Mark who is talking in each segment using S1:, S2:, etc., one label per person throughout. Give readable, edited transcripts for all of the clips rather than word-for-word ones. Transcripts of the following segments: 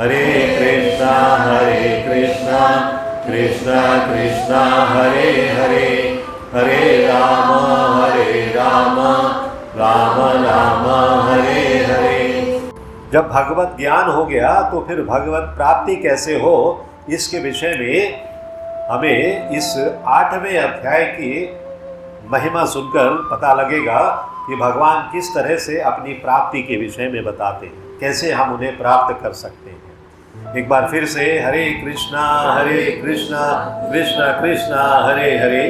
S1: हरे कृष्णा कृष्णा कृष्णा हरे हरे, हरे राम राम राम हरे हरे। जब भगवत ज्ञान हो गया तो फिर भगवत प्राप्ति कैसे हो, इसके विषय में हमें इस 8वें अध्याय की महिमा सुनकर पता लगेगा कि भगवान किस तरह से अपनी प्राप्ति के विषय में बताते हैं, कैसे हम उन्हें प्राप्त कर सकते हैं। एक बार फिर से हरे कृष्णा कृष्णा कृष्णा हरे हरे,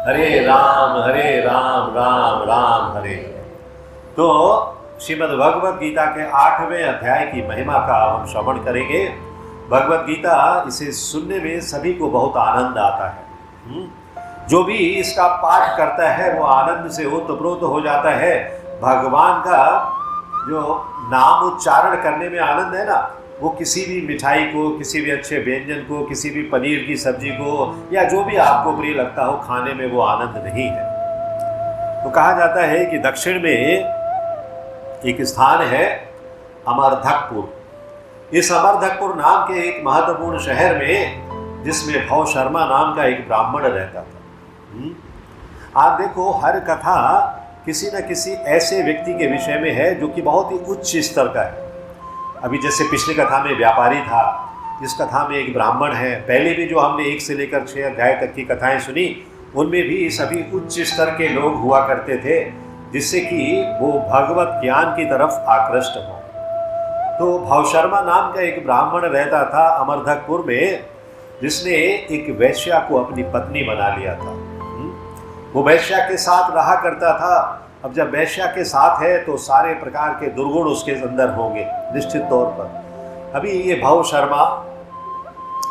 S1: हरे राम राम राम हरे हरे। तो श्रीमद् भगवत गीता के 8वें अध्याय की महिमा का हम श्रवण करेंगे। भगवत गीता इसे सुनने में सभी को बहुत आनंद आता है। जो भी इसका पाठ करता है वो आनंद से ओतप्रोत हो जाता है। भगवान का जो नाम उच्चारण करने में आनंद है ना, वो किसी भी मिठाई को, किसी भी अच्छे व्यंजन को, किसी भी पनीर की सब्जी को या जो भी आपको प्रिय लगता हो खाने में वो आनंद नहीं है। तो कहा जाता है कि दक्षिण में एक स्थान है अमरधकपुर। इस अमरधकपुर नाम के एक महत्वपूर्ण शहर में, जिसमें भव शर्मा नाम का एक ब्राह्मण रहता था। आप देखो, हर कथा किसी न किसी ऐसे व्यक्ति के विषय में है जो कि बहुत ही उच्च स्तर का है। अभी जैसे पिछली कथा में व्यापारी था, इस कथा में एक ब्राह्मण है। पहले भी जो हमने 1 से लेकर 6 अध्याय तक की कथाएं सुनी, उनमें भी सभी उच्च स्तर के लोग हुआ करते थे, जिससे कि वो भगवत ज्ञान की तरफ आकृष्ट हो। तो भवशर्मा नाम का एक ब्राह्मण रहता था अमरधकपुर में, जिसने एक वैश्या को अपनी पत्नी बना लिया था। वो वैश्या के साथ रहा करता था। अब जब वैश्या के साथ है तो सारे प्रकार के दुर्गुण उसके अंदर होंगे निश्चित तौर पर। अभी ये भव शर्मा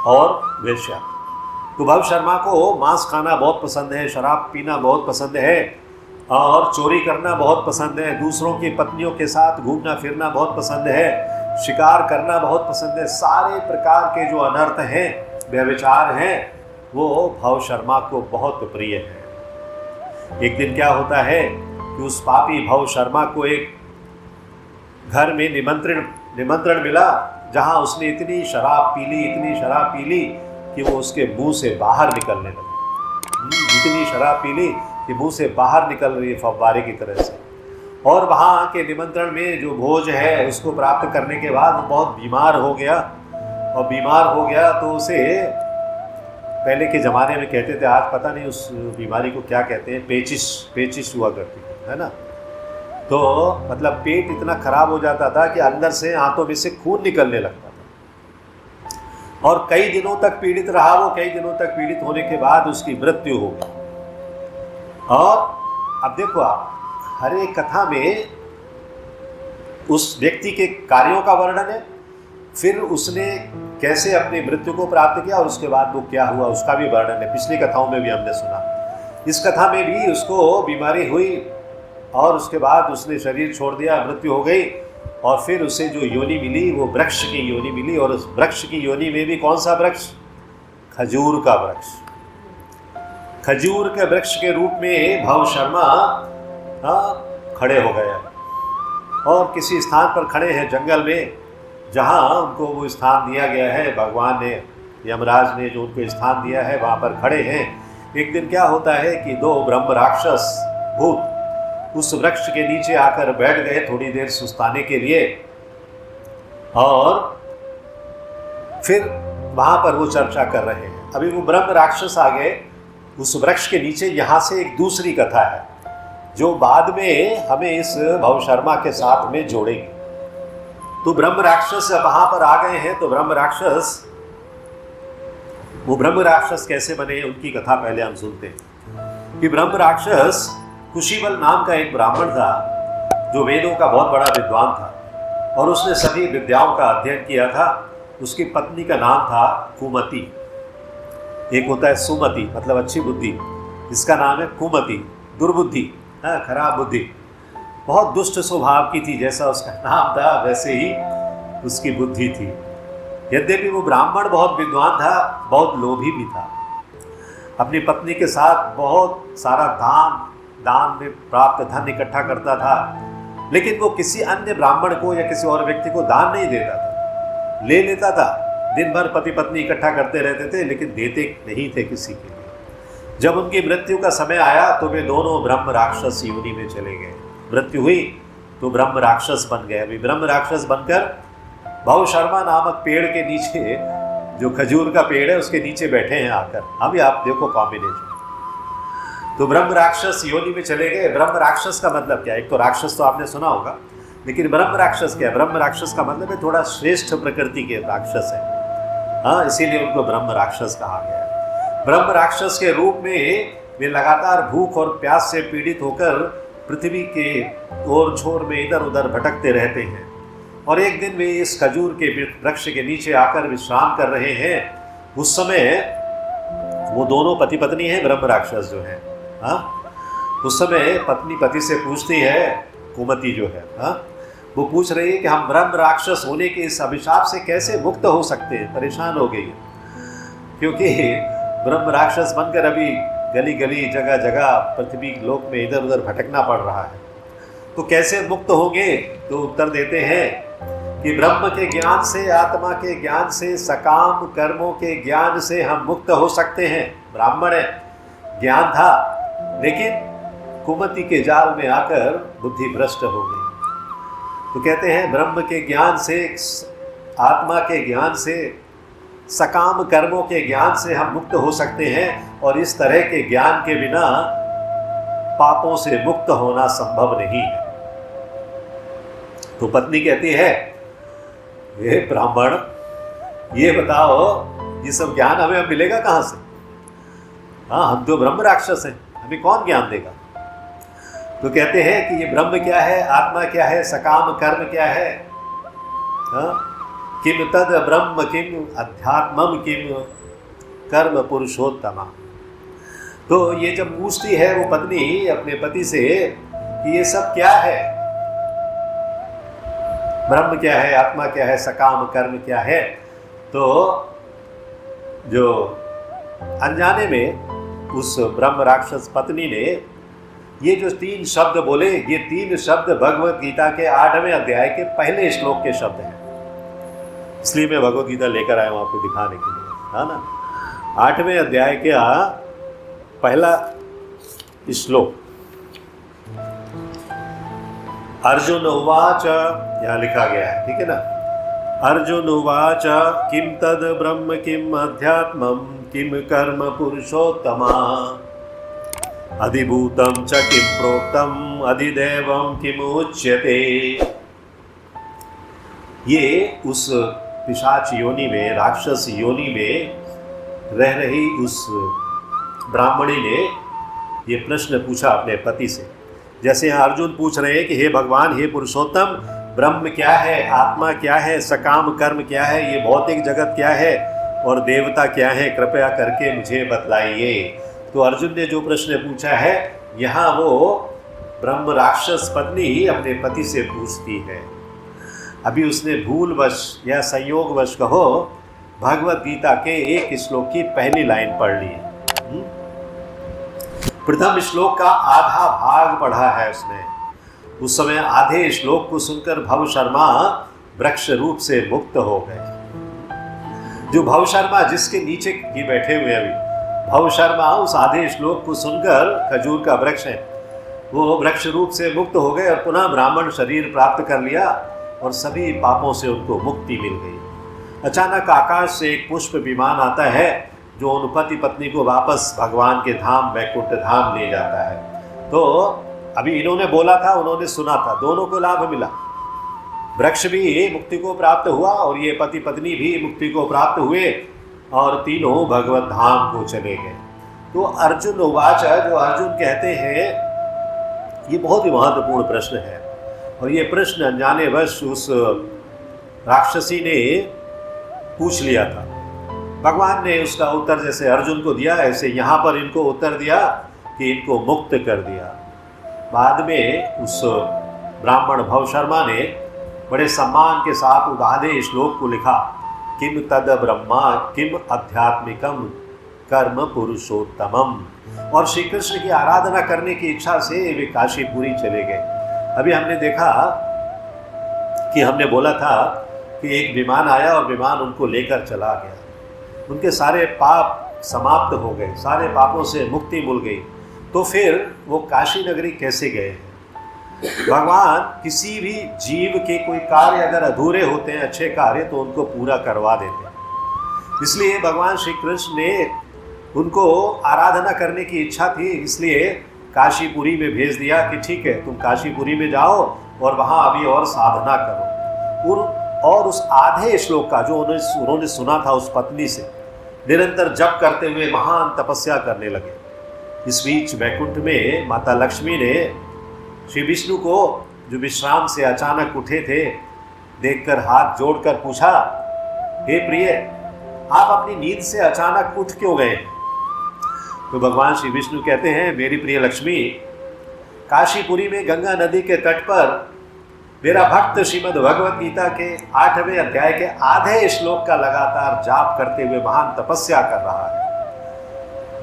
S1: और वैश्या, तो भव शर्मा को मांस खाना बहुत पसंद है, शराब पीना बहुत पसंद है और चोरी करना बहुत पसंद है, दूसरों की पत्नियों के साथ घूमना फिरना बहुत पसंद है, शिकार करना बहुत पसंद है। सारे प्रकार के जो अनर्थ हैं, व्यभिचार हैं, वो भव शर्मा को बहुत प्रिय है। एक दिन क्या होता है कि उस पापी भव शर्मा को एक घर में निमंत्रण मिला, जहां उसने इतनी शराब पी ली कि वो उसके मुंह से बाहर निकलने लगी। इतनी शराब पी ली कि मुंह से बाहर निकल रही है फव्वारे की तरह से। और वहाँ के निमंत्रण में जो भोज है उसको प्राप्त करने के बाद वो बहुत बीमार हो गया। और बीमार हो गया तो उसे, पहले के ज़माने में कहते थे, आज पता नहीं उस बीमारी को क्या कहते हैं, पेचिश हुआ करती है ना। तो मतलब पेट इतना खराब हो जाता था कि अंदर से आंतों में से खून निकलने लगता था और कई दिनों तक पीड़ित रहा वो। कई दिनों तक पीड़ित होने के बाद उसकी मृत्यु हो गई। और अब देखो आप, हर एक कथा में उस व्यक्ति के कार्यों का वर्णन है, फिर उसने कैसे अपनी मृत्यु को प्राप्त किया और उसके बाद वो क्या हुआ उसका भी वर्णन है। पिछली कथाओं में भी हमने सुना। इस कथा में भी उसको बीमारी हुई और उसके बाद उसने शरीर छोड़ दिया, मृत्यु हो गई। और फिर उसे जो योनि मिली वो वृक्ष की योनि मिली। और उस वृक्ष की योनि में भी कौन सा वृक्ष? खजूर का वृक्ष। खजूर के वृक्ष के रूप में भव शर्मा खड़े हो गए और किसी स्थान पर खड़े हैं जंगल में, जहाँ उनको वो स्थान दिया गया है। भगवान ने, यमराज ने जो उनको स्थान दिया है, वहाँ पर खड़े हैं। एक दिन क्या होता है कि 2 ब्रह्म राक्षस भूत उस वृक्ष के नीचे आकर बैठ गए थोड़ी देर सुस्ताने के लिए। और फिर वहाँ पर वो चर्चा कर रहे हैं। अभी वो ब्रह्म राक्षस आ गए उस वृक्ष के नीचे। यहाँ से एक दूसरी कथा है जो बाद में हमें इस भव शर्मा के साथ में जोड़ेगी। तो ब्रह्म राक्षस वहां पर आ गए हैं। तो ब्रह्म राक्षस कैसे बने, उनकी कथा पहले हम सुनते हैं। कि ब्रह्म राक्षस कुशीबल नाम का एक ब्राह्मण था, जो वेदों का बहुत बड़ा विद्वान था और उसने सभी विद्याओं का अध्ययन किया था। उसकी पत्नी का नाम था कुमति। एक होता है सुमति, मतलब अच्छी बुद्धि, इसका नाम है कुमति, दुर्बुद्धि, खराब बुद्धि। बहुत दुष्ट स्वभाव की थी। जैसा उसका नाम था वैसे ही उसकी बुद्धि थी। यद्यपि वो ब्राह्मण बहुत विद्वान था, बहुत लोभी भी था। अपनी पत्नी के साथ बहुत सारा दान में प्राप्त धन इकट्ठा करता था, लेकिन वो किसी अन्य ब्राह्मण को या किसी और व्यक्ति को दान नहीं देता था। ले लेता था। दिन भर पति पत्नी इकट्ठा करते रहते थे, लेकिन देते नहीं थे किसी के लिए। जब उनकी मृत्यु का समय आया तो वे दोनों ब्रह्म राक्षस योनि में चले गए। मृत्यु हुई तो ब्रह्म राक्षस बन गए। अभी ब्रह्म राक्षस बनकर भव शर्मा नामक पेड़ के नीचे, जो खजूर का पेड़ है उसके नीचे बैठे हैं आकर। अभी आप देखो कॉम्बिनेशन। तो ब्रह्म राक्षस योनि में चले गए। ब्रह्म राक्षस का मतलब क्या है? एक तो राक्षस तो आपने सुना होगा, लेकिन ब्रह्म राक्षस क्या है? ब्रह्म राक्षस का मतलब है थोड़ा श्रेष्ठ प्रकृति के राक्षस है। हाँ, इसीलिए उनको ब्रह्म राक्षस कहा गया है। ब्रह्म राक्षस के रूप में वे लगातार भूख और प्यास से पीड़ित होकर पृथ्वी के ओर छोर में इधर उधर भटकते रहते हैं। और एक दिन वे इस खजूर के वृक्ष के नीचे आकर विश्राम कर रहे हैं। उस समय वो दोनों पति पत्नी हैं, ब्रह्म राक्षस जो है। हाँ, उस समय पत्नी पति से पूछती है, कुमति जो है, हाँ, वो पूछ रही है कि हम ब्रह्म राक्षस होने के इस अभिशाप से कैसे मुक्त हो सकते हैं। परेशान हो गई, क्योंकि ब्रह्म राक्षस बनकर अभी गली गली जगह जगह पृथ्वी लोक में इधर उधर भटकना पड़ रहा है। तो कैसे मुक्त होंगे? तो उत्तर देते हैं कि ब्रह्म के ज्ञान से, आत्मा के ज्ञान से, सकाम कर्मों के ज्ञान से हम मुक्त हो सकते हैं। ब्राह्मण है, ज्ञान था, लेकिन कुमति के जाल में आकर बुद्धि भ्रष्ट हो गई। तो कहते हैं ब्रह्म के ज्ञान से, आत्मा के ज्ञान से, सकाम कर्मों के ज्ञान से हम मुक्त हो सकते हैं, और इस तरह के ज्ञान के बिना पापों से मुक्त होना संभव नहीं है। तो पत्नी कहती है, ये ब्राह्मण, ये बताओ ये सब ज्ञान हमें मिलेगा कहाँ से? हाँ, हम तो ब्रह्म राक्षस हैं, हमें कौन ज्ञान देगा? तो कहते हैं कि ये ब्रह्म क्या है, आत्मा क्या है, सकाम कर्म क्या है? हाँ, किम तद ब्रह्म किम अध्यात्मम किम कर्म पुरुषोत्तमा। तो ये जब पूछती है वो पत्नी अपने पति से कि ये सब क्या है, ब्रह्म क्या है, आत्मा क्या है, सकाम कर्म क्या है, तो जो अनजाने में उस ब्रह्म राक्षस पत्नी ने ये जो 3 शब्द बोले, ये 3 शब्द भगवत गीता के 8वें अध्याय के पहले श्लोक के शब्द हैं। इसलिए मैं भगवत गीता लेकर आया हूँ आपको दिखाने के लिए, है ना। 8वें अध्याय के पहला श्लोक, अर्जुन उवाच, यहाँ लिखा गया है, ठीक है ना। अर्जुन उवाच किम तद ब्रह्म किम अध्यात्मम किम कर्म पुरुषोत्तमा अधिभूतम च किम प्रोक्तम अधिदेवम किम उच्यते। ये उस पिशाच योनि में, राक्षस योनि में रह रही उस ब्राह्मणी ने ये प्रश्न पूछा अपने पति से। जैसे यहाँ अर्जुन पूछ रहे हैं कि हे भगवान, हे पुरुषोत्तम, ब्रह्म क्या है, आत्मा क्या है, सकाम कर्म क्या है, ये भौतिक जगत क्या है और देवता क्या है, कृपया करके मुझे बतलाइए। तो अर्जुन ने जो प्रश्न पूछा है, यहाँ वो ब्रह्म राक्षस पत्नी अपने पति से पूछती है। अभी उसने भूलवश या संयोगवश कहो, भगवत गीता के एक श्लोक की पहली लाइन पढ़ ली है। प्रथम श्लोक का आधा भाग पढ़ा है उसने। उस समय आधे श्लोक को सुनकर भव शर्मा वृक्ष रूप से मुक्त हो गए। जो भव शर्मा जिसके नीचे ही बैठे हुए अभी, भव शर्मा उस आधे श्लोक को सुनकर, खजूर का वृक्ष है, वो वृक्ष रूप से मुक्त हो गए और पुनः ब्राह्मण शरीर प्राप्त कर लिया और सभी पापों से उनको मुक्ति मिल गई। अचानक आकाश से एक पुष्प विमान आता है जो उन पति पत्नी को वापस भगवान के धाम वैकुंठ धाम ले जाता है। तो अभी इन्होंने बोला था, उन्होंने सुना था, दोनों को लाभ मिला। वृक्ष भी मुक्ति को प्राप्त हुआ और ये पति पत्नी भी मुक्ति को प्राप्त हुए और तीनों भगवत धाम को चले गए। तो अर्जुन उवाच, जो अर्जुन कहते हैं, ये बहुत ही महत्वपूर्ण प्रश्न है और ये प्रश्न अनजाने वश उस राक्षसी ने पूछ लिया था। भगवान ने उसका उत्तर जैसे अर्जुन को दिया, ऐसे यहाँ पर इनको उत्तर दिया कि इनको मुक्त कर दिया। बाद में उस ब्राह्मण भव शर्मा ने बड़े सम्मान के साथ आधे श्लोक को लिखा, किम तद ब्रह्मा किम आध्यात्मिकम कर्म पुरुषोत्तमम। और श्री कृष्ण की आराधना करने की इच्छा से वे काशीपुरी चले गए। अभी हमने देखा कि हमने बोला था कि एक विमान आया और विमान उनको लेकर चला गया। उनके सारे पाप समाप्त हो गए, सारे पापों से मुक्ति मिल गई। तो फिर वो काशी नगरी कैसे गए? भगवान किसी भी जीव के कोई कार्य अगर अधूरे होते हैं, अच्छे कार्य, तो उनको पूरा करवा देते हैं। इसलिए भगवान श्री कृष्ण ने उनको आराधना करने की इच्छा थी, इसलिए काशीपुरी में भेज दिया कि ठीक है, तुम काशीपुरी में जाओ और वहाँ अभी और साधना करो। और उस आधे श्लोक का जो उन्होंने सुना था उस पत्नी से, निरंतर जप करते हुए महान तपस्या करने लगे। इस बीच वैकुंठ में माता लक्ष्मी ने श्री विष्णु को, जो विश्राम से अचानक उठे थे, देखकर हाथ जोड़कर पूछा, हे प्रिय, आप अपनी नींद से अचानक उठ क्यों गए? तो भगवान श्री विष्णु कहते हैं, मेरी प्रिय लक्ष्मी, काशीपुरी में गंगा नदी के तट पर मेरा भक्त श्रीमद् भगवत गीता के 8वें अध्याय के आधे श्लोक का लगातार जाप करते हुए महान तपस्या कर रहा है।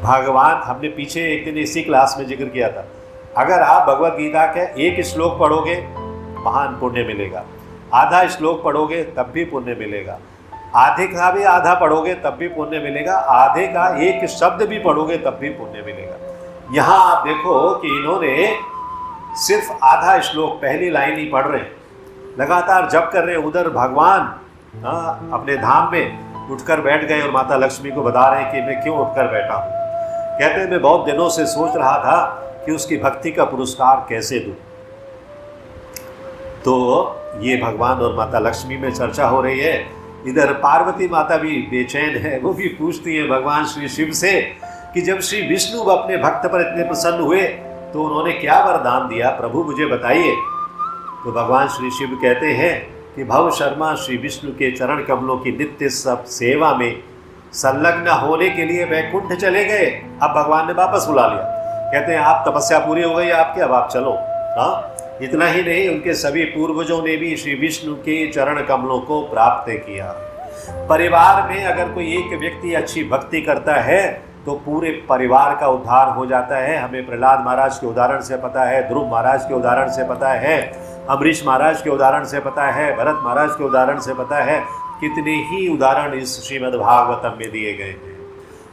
S1: भगवान, हमने पीछे एक दिन इसी क्लास में जिक्र किया था, अगर आप भगवत गीता के एक श्लोक पढ़ोगे महान पुण्य मिलेगा, आधा श्लोक पढ़ोगे तब भी पुण्य मिलेगा, आधे का भी आधा पढ़ोगे तब भी पुण्य मिलेगा, आधे का एक शब्द भी पढ़ोगे तब भी पुण्य मिलेगा। यहाँ आप देखो कि इन्होंने सिर्फ आधा श्लोक, पहली लाइन ही पढ़ रहे हैं, लगातार जप कर रहे हैं। उधर भगवान अपने धाम में उठकर बैठ गए और माता लक्ष्मी को बता रहे हैं कि मैं क्यों उठकर बैठा हूँ। कहते हैं, मैं बहुत दिनों से सोच रहा था कि उसकी भक्ति का पुरस्कार कैसे दूँ। तो ये भगवान और माता लक्ष्मी में चर्चा हो रही है। इधर पार्वती माता भी बेचैन है, वो भी पूछती है भगवान श्री शिव से कि जब श्री विष्णु अपने भक्त पर इतने प्रसन्न हुए तो उन्होंने क्या वरदान दिया, प्रभु मुझे बताइए। तो भगवान श्री शिव कहते हैं कि भव शर्मा श्री विष्णु के चरण कमलों की नित्य सब सेवा में संलग्न होने के लिए वैकुंठ चले गए। अब भगवान ने वापस बुला लिया, कहते हैं आप तपस्या पूरी हो गई आपकी, अब आप चलो। हाँ, इतना ही नहीं, उनके सभी पूर्वजों ने भी श्री विष्णु के चरण कमलों को प्राप्त किया। परिवार में अगर कोई एक व्यक्ति अच्छी भक्ति करता है तो पूरे परिवार का उद्धार हो जाता है। हमें प्रहलाद महाराज के उदाहरण से पता है, ध्रुव महाराज के उदाहरण से पता है, अम्बरीश महाराज के उदाहरण से पता है, भरत महाराज के उदाहरण से पता है, कितने ही उदाहरण इस श्रीमद् भागवतम में दिए गए हैं।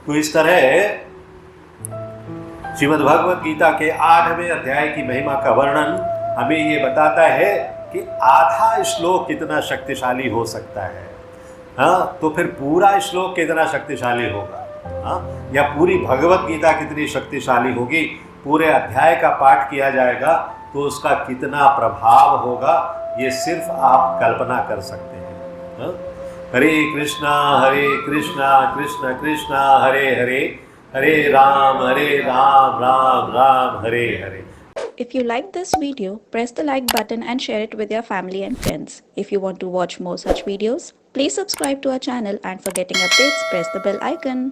S1: तो इस तरह श्रीमद् भगवत गीता के 8वें अध्याय की महिमा का वर्णन हमें ये बताता है कि आधा श्लोक कितना शक्तिशाली हो सकता है। हाँ, तो फिर पूरा श्लोक कितना शक्तिशाली होगा? हाँ, या पूरी भगवत गीता कितनी शक्तिशाली होगी? पूरे अध्याय का पाठ किया जाएगा तो उसका कितना प्रभाव होगा, ये सिर्फ आप कल्पना कर सकते हैं। हाँ? हरे कृष्णा कृष्ण कृष्ण हरे हरे, हरे Ram Ram Ram Hare Hare.
S2: If you like this video, press the like button and share it with your family and friends. If you want to watch more such videos, please subscribe to our channel, and for getting updates, press the bell icon.